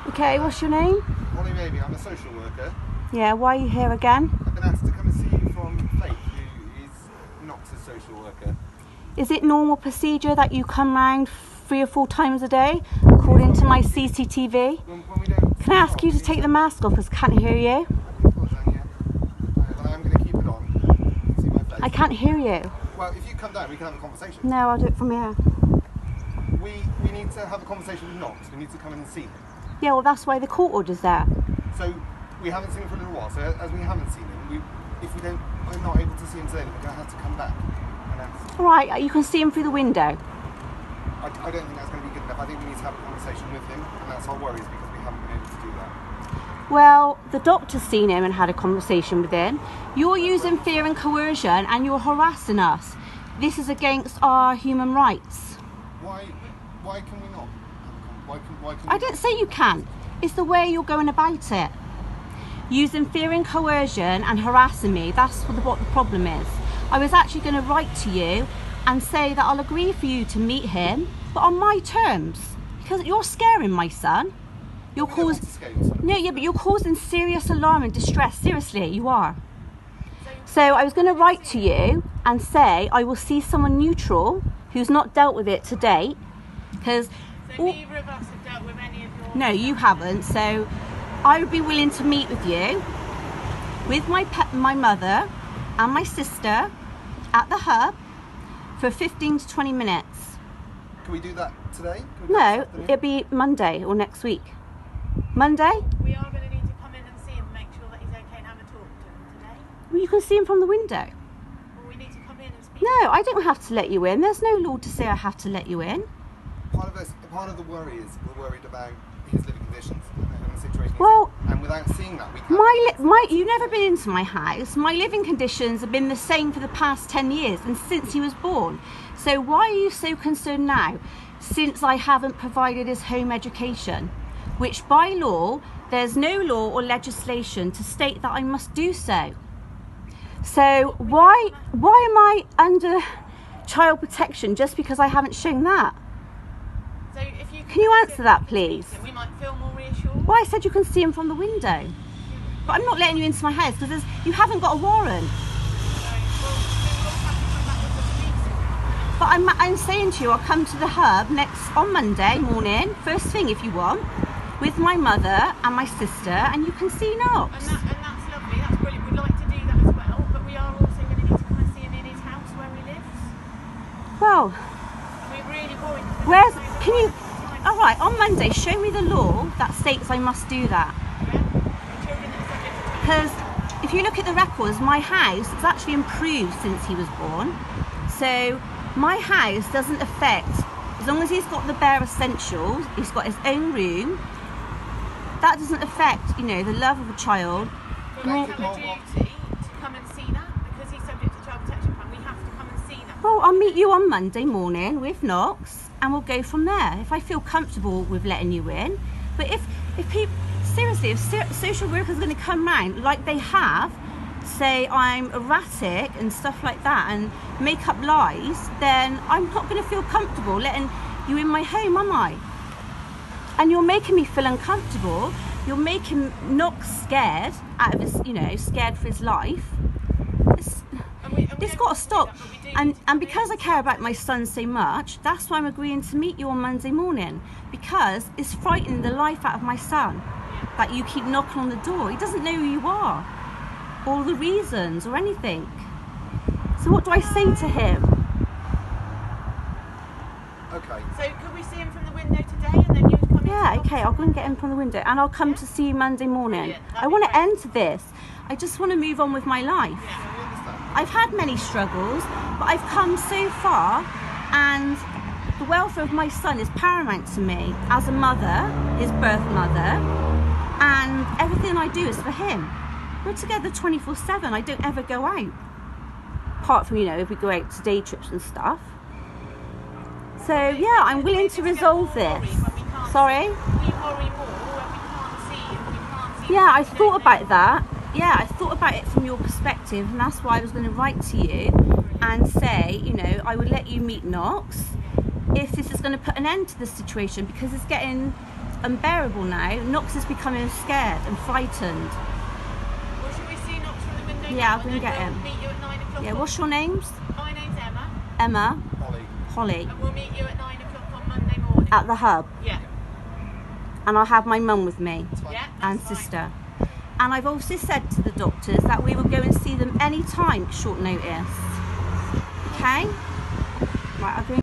Okay, what's your name? Molly Maybe, I'm a social worker. Yeah, why are you here again? I've been asked to come and see you from Faith, who is not a social worker. Is it normal procedure that you come round 3 or 4 times a day, according to my CCTV? When we don't... Can I ask you to take the mask off because I can't hear you? Of course, yeah. But I am going to keep it on. See my face. I can't hear you. Well, if you come down, we can have a conversation. No, I'll do it from here. We need to have a conversation with Knox. We need to come in and see him. Yeah, well, that's why the court order's there. So, we haven't seen him for a little while. So, as we haven't seen him, we're not able to see him today, we're going to have to come back and ask. All right, you can see him through the window. I don't think that's going to be good enough. I think we need to have a conversation with him, and that's our worries because we haven't been able to do that. Well, the doctor's seen him and had a conversation with him. You're using fear and coercion and you're harassing us. This is against our human rights. Why can we not? Why can I didn't say you can't. It's the way you're going about it. Using fear and coercion and harassing me, that's what the problem is. I was actually going to write to you and say that I'll agree for you to meet him, but on my terms. Because you're scaring my son. You're causing... No, yeah, but you're causing serious alarm and distress. Seriously, you are. So I was going to write to you and say I will see someone neutral who's not dealt with it to date. Because... So neither of us have dealt with any of your... No, you haven't. So I would be willing to meet with you, with my mother and my sister at the hub for 15 to 20 minutes. Can we do that today? No, it'll be Monday or next week. Monday? We are going to need to come in and see him, make sure that he's okay and have a talk to him today. Well, you can see him from the window. Well, we need to come in and speak. No, I don't have to let you in. There's no law to say I have to let you in. Part of the worry is we're worried about his living conditions and the situation he's Well, in. And without seeing that, we can't... You've never been into my house. My living conditions have been the same for the past 10 years and since he was born. So why are you so concerned now? Since I haven't provided his home education, which by law, there's no law or legislation to state that I must do so. So why am I under child protection just because I haven't shown that? So if you Can you answer that, please? we might feel more reassured. Well, I said you can see him from the window. But I'm not letting you into my house because you haven't got a warrant. But I'm saying to you, I'll come to the hub on Monday morning, first thing if you want, with my mother and my sister, and you can see Knox. And that's lovely, that's brilliant. We'd like to do that as well, but we are also going to need to come and see him in his house where he lives. Well, And we're really worried. All right, on Monday, show me the law that states I must do that. Because if you look at the records, my house has actually improved since he was born. So my house doesn't affect, as long as he's got the bare essentials, he's got his own room, that doesn't affect, the love of a child. But we have a duty to come and see that, because he's subject to child protection plan. We have to come and see that. Well, I'll meet you on Monday morning with Knox, and we'll go from there, if I feel comfortable with letting you in. But if people, seriously, if social workers are going to come round, like they have, say I'm erratic and stuff like that and make up lies, then I'm not going to feel comfortable letting you in my home, am I? And you're making me feel uncomfortable. You're making Knox scared out of his, scared for his life. It's got to stop. And because I care about my son so much, that's why I'm agreeing to meet you on Monday morning, because it's frightening the life out of my son that you keep knocking on the door. He doesn't know who you are, or the reasons, or anything. So what do I say to him? Okay. So could we see him from the window today, and then you would come in? Yeah, okay, I'll go and get him from the window, and I'll come to see you Monday morning. I want to end this. I just want to move on with my life. I've had many struggles, but I've come so far, and the welfare of my son is paramount to me as a mother, his birth mother, and everything I do is for him. We're together 24/7. I don't ever go out, apart from, if we go out to day trips and stuff. So yeah, I'm willing to resolve this. Sorry? We worry more when we can't see you. Yeah, I thought about that. Yeah, I thought about it from your perspective, and that's why I was going to write to you and say, I would let you meet Knox, if this is going to put an end to the situation, because it's getting unbearable now. Knox is becoming scared and frightened. Well, should we see Knox from the window? Yeah, now, I'm going to get we'll him. meet you at 9 o'clock. Yeah, what's your names? My name's Emma. Emma. Holly. Holly. And we'll meet you at 9 o'clock on Monday morning. At the hub. Yeah. And I'll have my mum with me. Yeah. And that's fine. sister. And I've also said to the doctors that we will go and see them any time, short notice. Okay? Right, I'll go.